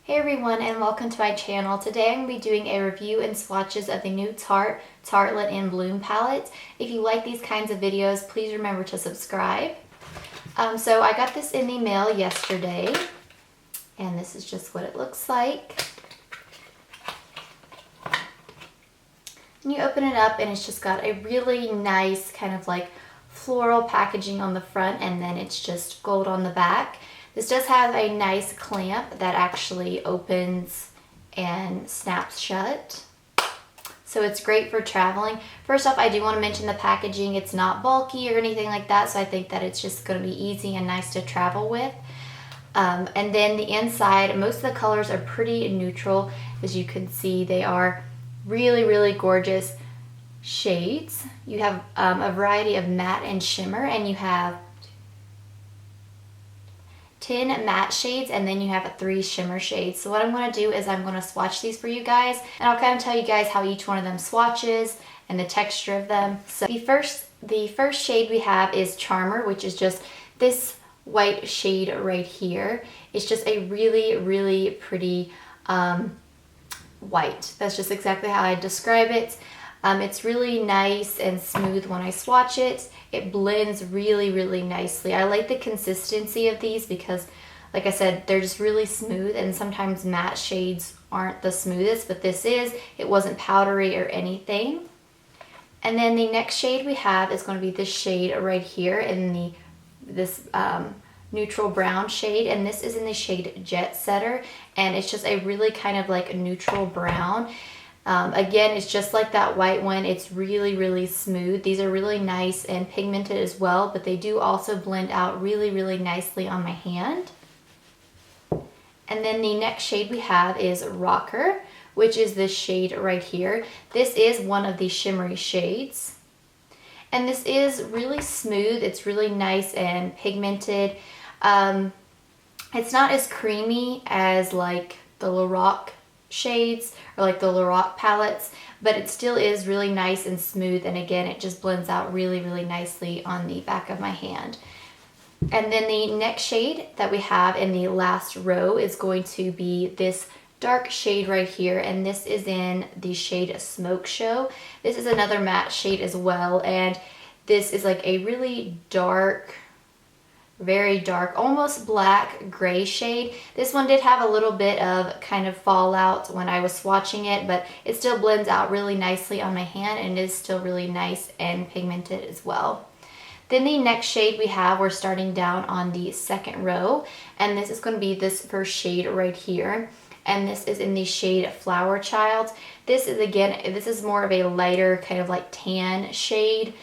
Hey everyone, and welcome to my channel. Today I'm going to be doing a review and swatches of the new Tarte Tartelette in Bloom palette. If you like these kinds of videos, please remember to subscribe. So I got this in the mail yesterday, and this is just what it looks like. And you open it up and it's just got a really nice kind of like floral packaging on the front, and then it's just gold on the back. This does have a nice clamp that actually opens and snaps shut. So it's great for traveling. First off, I do want to mention the packaging. It's not bulky or anything like that, so I think that it's just going to be easy and nice to travel with. And then the inside, most of the colors are pretty neutral. As you can see, they are really, really gorgeous shades. You have a variety of matte and shimmer, and you have 10 matte shades, and then you have 3 shimmer shades. So what I'm going to do is I'm going to swatch these for you guys, and I'll kind of tell you guys how each one of them swatches and the texture of them. So the first shade we have is Charmer, which is just this white shade right here. It's just a really, really pretty white. That's just exactly how I describe it. It's really nice and smooth when I swatch it. It blends really, really nicely. I like the consistency of these because, like I said, they're just really smooth, and sometimes matte shades aren't the smoothest, but this is. It wasn't powdery or anything. And then the next shade we have is going to be this shade right here in this neutral brown shade, and this is in the shade Jet Setter, and it's just a really kind of like a neutral brown. Again, it's just like that white one. It's really, really smooth. These are really nice and pigmented as well, but they do also blend out really, really nicely on my hand. And then the next shade we have is Rocker, which is this shade right here. This is one of the shimmery shades. And this is really smooth. It's really nice and pigmented. It's not as creamy as like the Lorac shades or like the Lorac palettes, but it still is really nice and smooth, and again it just blends out really, really nicely on the back of my hand. And then the next shade that we have in the last row is going to be this dark shade right here, and this is in the shade Smokeshow. This is another matte shade as well, and this is like a really dark, very dark, almost black gray shade. This one did have a little bit of kind of fallout when I was swatching it, but it still blends out really nicely on my hand, and is still really nice and pigmented as well. Then the next shade we have, we're starting down on the second row, and this is going to be this first shade right here, and this is in the shade Flower Child. This is, again, this is more of a lighter kind of like tan shade.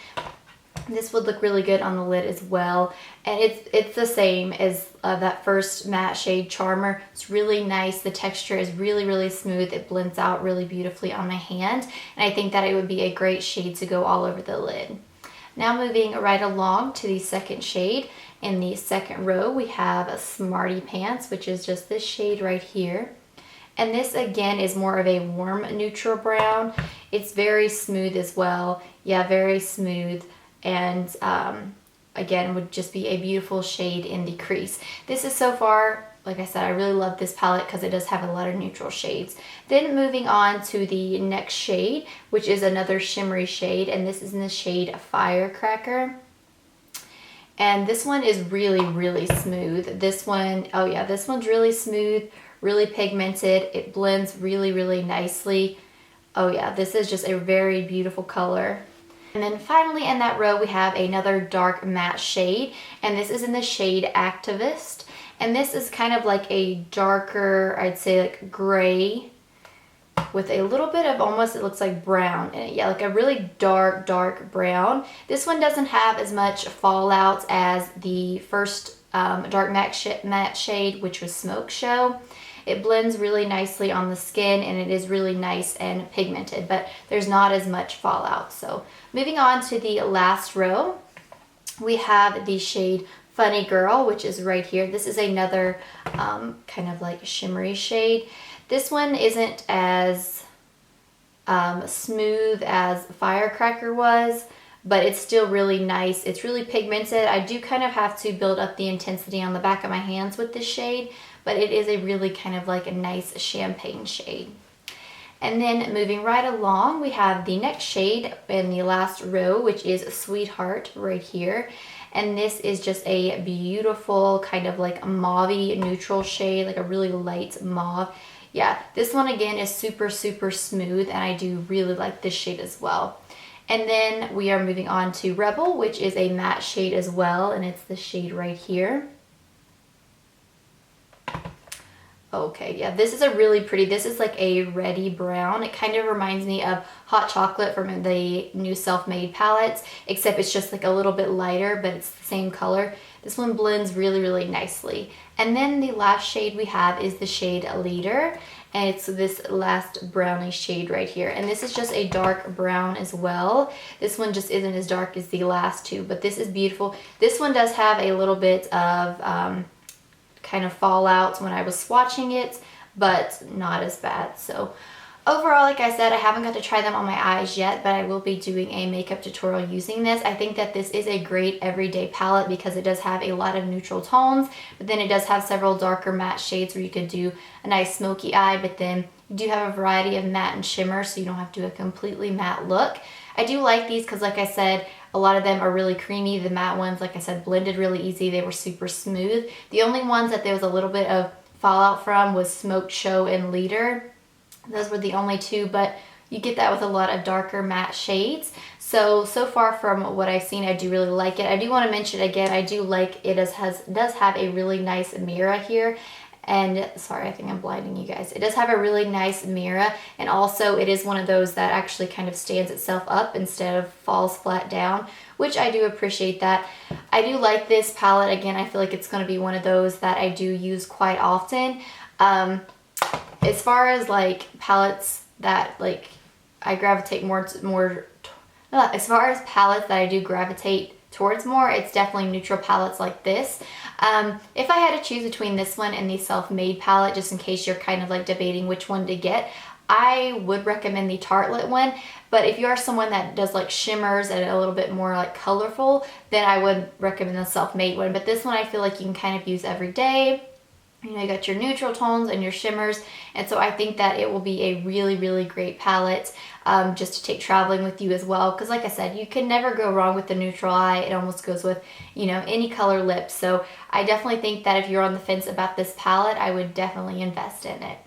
This would look really good on the lid as well, and it's the same as that first matte shade Charmer. It's really nice. The texture is really, really smooth. It blends out really beautifully on my hand, and I think that it would be a great shade to go all over the lid. Now moving right along to the second shade. In the second row we have a Smarty Pants, which is just this shade right here. And this again is more of a warm neutral brown. It's very smooth as well. Yeah, very smooth. And again, would just be a beautiful shade in the crease. This is so far, like I said, I really love this palette because it does have a lot of neutral shades. Then moving on to the next shade, which is another shimmery shade, and this is in the shade Firecracker. And this one is really, really smooth. This one, oh yeah, this one's really smooth, really pigmented. It blends really, really nicely. Oh yeah, this is just a very beautiful color. And then finally in that row we have another dark matte shade, and this is in the shade Activist. And this is kind of like a darker, I'd say like gray with a little bit of almost, it looks like brown in it. Yeah, like a really dark, dark brown. This one doesn't have as much fallout as the first dark matte shade, which was Smokeshow. It blends really nicely on the skin, and it is really nice and pigmented, but there's not as much fallout. So moving on to the last row, we have the shade Funny Girl, which is right here. This is another kind of like shimmery shade. This one isn't as smooth as Firecracker was, but it's still really nice. It's really pigmented. I do kind of have to build up the intensity on the back of my hands with this shade, but it is a really kind of like a nice champagne shade. And then moving right along, we have the next shade in the last row, which is Sweetheart right here. And this is just a beautiful kind of like mauve-y neutral shade, like a really light mauve. Yeah, this one again is super, super smooth, and I do really like this shade as well. And then we are moving on to Rebel, which is a matte shade as well, and it's the shade right here. Okay, yeah, this is a really pretty, this is like a reddy brown. It kind of reminds me of Hot Chocolate from the new Self-Made palettes, except it's just like a little bit lighter, but it's the same color. This one blends really, really nicely. And then the last shade we have is the shade Leader, and it's this last browny shade right here. And this is just a dark brown as well. This one just isn't as dark as the last two, but this is beautiful. This one does have a little bit of kind of fallout when I was swatching it, but not as bad. So overall, like I said, I haven't got to try them on my eyes yet, but I will be doing a makeup tutorial using this. I think that this is a great everyday palette because it does have a lot of neutral tones, but then it does have several darker matte shades where you could do a nice smoky eye, but then you do have a variety of matte and shimmer, so you don't have to do a completely matte look. I do like these because, like I said, a lot of them are really creamy. The matte ones, like I said, blended really easy. They were super smooth. The only ones that there was a little bit of fallout from was Smokeshow and Leader. Those were the only two, but you get that with a lot of darker matte shades. So far from what I've seen, I do really like it. I do want to mention again, I do like it does have a really nice mirror here. And sorry, I think I'm blinding you guys. It does have a really nice mirror, and also it is one of those that actually kind of stands itself up instead of falls flat down, which I do appreciate that. I do like this palette. Again, I feel like it's going to be one of those that I do use quite often. As far as like palettes that like I gravitate as far as palettes that I do gravitate towards more, it's definitely neutral palettes like this. If I had to choose between this one and the Self-Made palette, just in case you're kind of like debating which one to get, I would recommend the Tartelette one. But if you are someone that does like shimmers and a little bit more like colorful, then I would recommend the Self-Made one. But this one I feel like you can kind of use every day. You know, you got your neutral tones and your shimmers, and so I think that it will be a really, really great palette just to take traveling with you as well, because like I said, you can never go wrong with the neutral eye. It almost goes with, you know, any color lips. So I definitely think that if you're on the fence about this palette, I would definitely invest in it.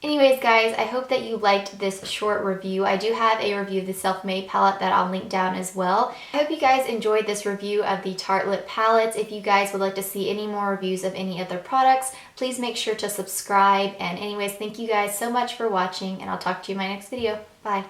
Anyways, guys, I hope that you liked this short review. I do have a review of the Self-Made palette that I'll link down as well. I hope you guys enjoyed this review of the Tartelette palettes. If you guys would like to see any more reviews of any other products, please make sure to subscribe. And anyways, thank you guys so much for watching, and I'll talk to you in my next video. Bye.